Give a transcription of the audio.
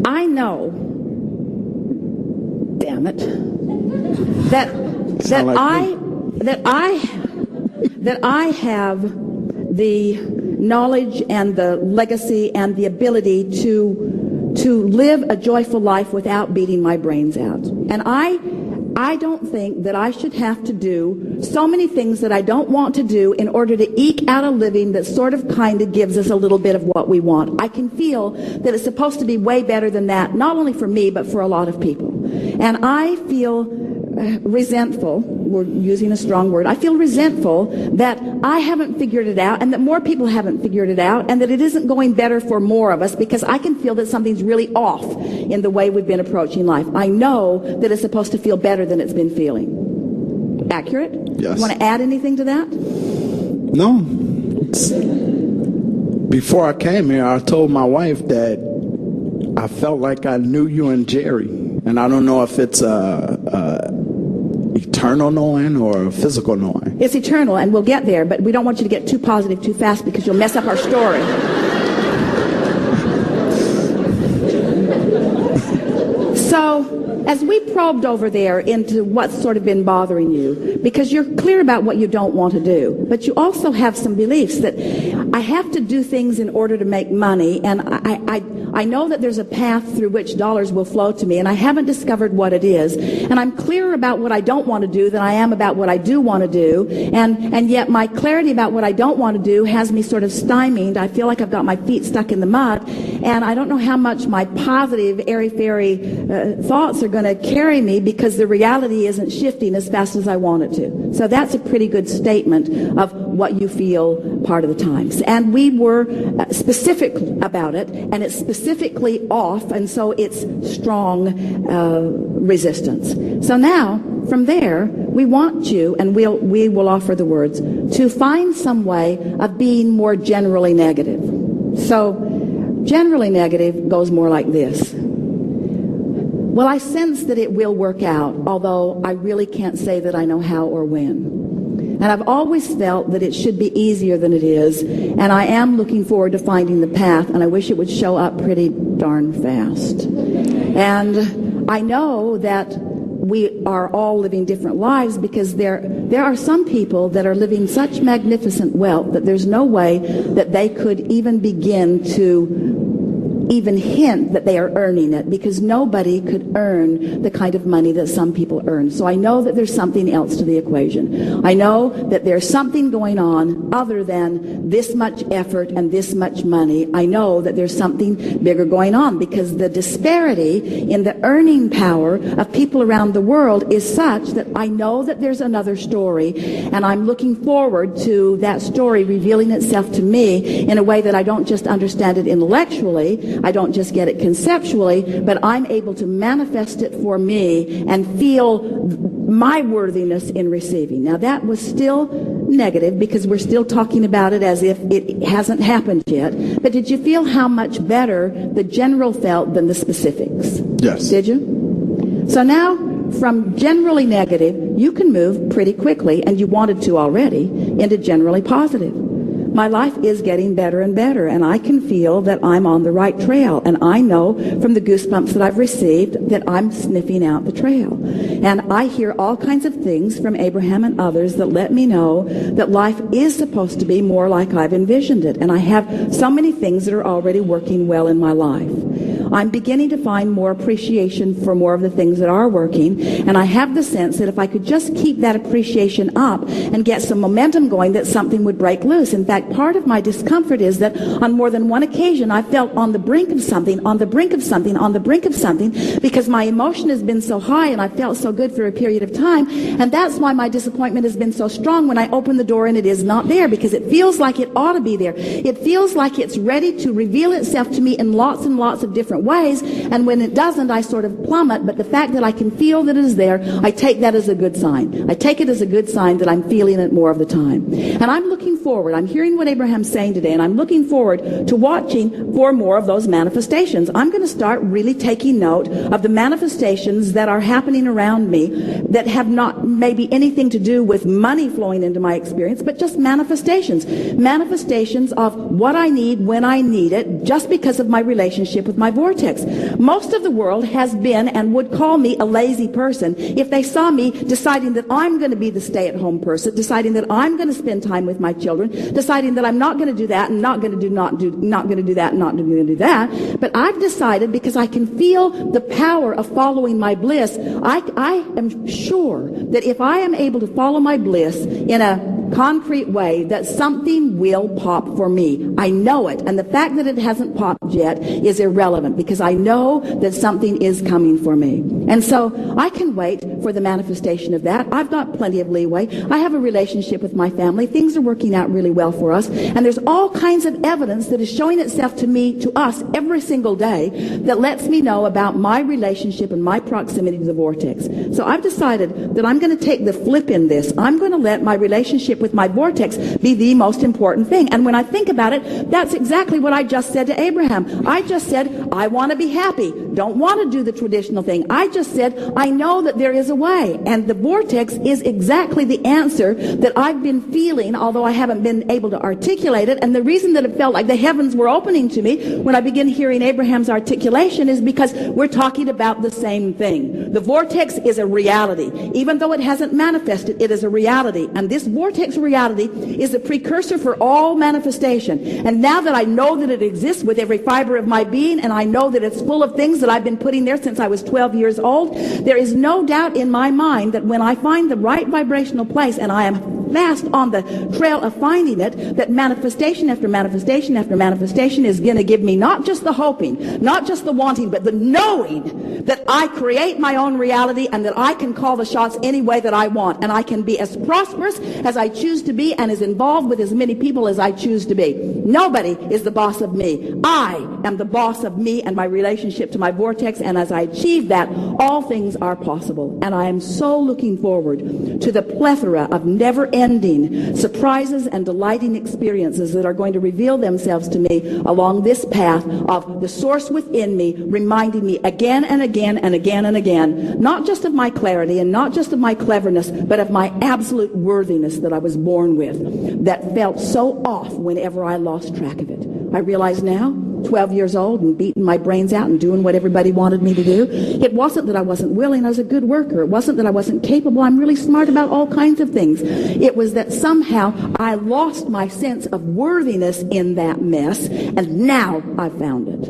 I know, damn it, that I have the knowledge and the legacy and the ability to live a joyful life without beating my brains out. And I don't think that I should have to do so many things that I don't want to do in order to eke out a living that sort of kind of gives us a little bit of what we want. I can feel that it's supposed to be way better than that, not only for me, but for a lot of people. And I feel resentful, we're using a strong word, I feel resentful that I haven't figured it out and that more people haven't figured it out and that it isn't going better for more of us, because I can feel that something's really off in the way we've been approaching life. I know that it's supposed to feel better than it's been feeling. Accurate? Yes. You want to add anything to that? No. Before I came here, I told my wife that I felt like I knew you and Jerry. And I don't know if it's eternal knowing or physical knowing. It's eternal, and we'll get there, but we don't want you to get too positive too fast because you'll mess up our story. So, as we probed over there into what's sort of been bothering you, because you're clear about what you don't want to do, but you also have some beliefs that I have to do things in order to make money, and I know that there's a path through which dollars will flow to me, and I haven't discovered what it is. And I'm clearer about what I don't want to do than I am about what I do want to do. And yet my clarity about what I don't want to do has me sort of stymied. I feel like I've got my feet stuck in the mud, and I don't know how much my positive, airy-fairy thoughts are going to carry me, because the reality isn't shifting as fast as I want it to. So that's a pretty good statement of what you feel part of the times. And we were specific about it, and it's specifically off, and so it's strong resistance. So now, from there, we want you, and we will offer the words, to find some way of being more generally negative. So, generally negative goes more like this. Well, I sense that it will work out, although I really can't say that I know how or when. And I've always felt that it should be easier than it is, and I am looking forward to finding the path, and I wish it would show up pretty darn fast. And I know that we are all living different lives, because there are some people that are living such magnificent wealth that there's no way that they could even begin to even hint that they are earning it, because nobody could earn the kind of money that some people earn. So I know that there's something else to the equation. I know that there's something going on other than this much effort and this much money. I know that there's something bigger going on, because the disparity in the earning power of people around the world is such that I know that there's another story, and I'm looking forward to that story revealing itself to me in a way that I don't just understand it intellectually, I don't just get it conceptually, but I'm able to manifest it for me and feel my worthiness in receiving. Now, that was still negative, because we're still talking about it as if it hasn't happened yet. But did you feel how much better the general felt than the specifics? Yes. Did you? So now, from generally negative, you can move pretty quickly, and you wanted to already, into generally positive. My life is getting better and better, and I can feel that I'm on the right trail, and I know from the goosebumps that I've received that I'm sniffing out the trail. And I hear all kinds of things from Abraham and others that let me know that life is supposed to be more like I've envisioned it, and I have so many things that are already working well in my life. I'm beginning to find more appreciation for more of the things that are working, and I have the sense that if I could just keep that appreciation up and get some momentum going, that something would break loose. In fact, part of my discomfort is that on more than one occasion I felt on the brink of something, on the brink of something, on the brink of something, because my emotion has been so high and I felt so good for a period of time, and that's why my disappointment has been so strong when I open the door and it is not there, because it feels like it ought to be there. It feels like it's ready to reveal itself to me in lots and lots of different ways, and when it doesn't, I sort of plummet. But the fact that I can feel that it is there, I take that as a good sign. I take it as a good sign that I'm feeling it more of the time. And I'm looking forward. I'm hearing what Abraham's saying today, and I'm looking forward to watching for more of those manifestations. I'm going to start really taking note of the manifestations that are happening around me that have not maybe anything to do with money flowing into my experience, but just manifestations of what I need when I need it, just because of my relationship with my Vortex. vortex. Most of the world has been and would call me a lazy person if they saw me deciding that I'm going to be the stay-at-home person, deciding that I'm going to spend time with my children, deciding that I'm not going to do that and not going to do that and not going to do that. But I've decided, because I can feel the power of following my bliss, I am sure that if I am able to follow my bliss in a concrete way, that something will pop for me. I know it, and the fact that it hasn't popped yet is irrelevant, because I know that something is coming for me. And so I can wait for the manifestation of that. I've got plenty of leeway. I have a relationship with my family. Things are working out really well for us, and there's all kinds of evidence that is showing itself to us every single day that lets me know about my relationship and my proximity to the vortex. So I've decided that I'm going to take the flip in this. I'm going to let my relationship with my vortex be the most important thing. And when I think about it, that's exactly what I just said to Abraham. I just said, I want to be happy. Don't want to do the traditional thing. I just said, I know that there is a way. And the vortex is exactly the answer that I've been feeling, although I haven't been able to articulate it. And the reason that it felt like the heavens were opening to me when I began hearing Abraham's articulation is because we're talking about the same thing. The vortex is a reality. Even though it hasn't manifested, it is a reality. And this vortex reality is a precursor for all manifestation. And now that I know that it exists with every fiber of my being, and I know that it's full of things that I've been putting there since I was 12 years old, there is no doubt in my mind that when I find the right vibrational place, and I am fast on the trail of finding it, that manifestation after manifestation after manifestation is going to give me not just the hoping, not just the wanting, but the knowing that I create my own reality and that I can call the shots any way that I want, and I can be as prosperous as I choose to be and as involved with as many people as I choose to be. Nobody is the boss of me. I am the boss of me and my relationship to my vortex, and as I achieve that, all things are possible. And I am so looking forward to the plethora of never-ending surprises and delighting experiences that are going to reveal themselves to me along this path of the source within me, reminding me again and again and again and again, not just of my clarity and not just of my cleverness, but of my absolute worthiness that I was born with, that felt so off whenever I lost track of it. I realize now, 12 years old and beating my brains out and doing what everybody wanted me to do, it wasn't that I wasn't willing. I was a good worker. It wasn't that I wasn't capable. I'm really smart about all kinds of things. It was that somehow I lost my sense of worthiness in that mess, and now I've found it.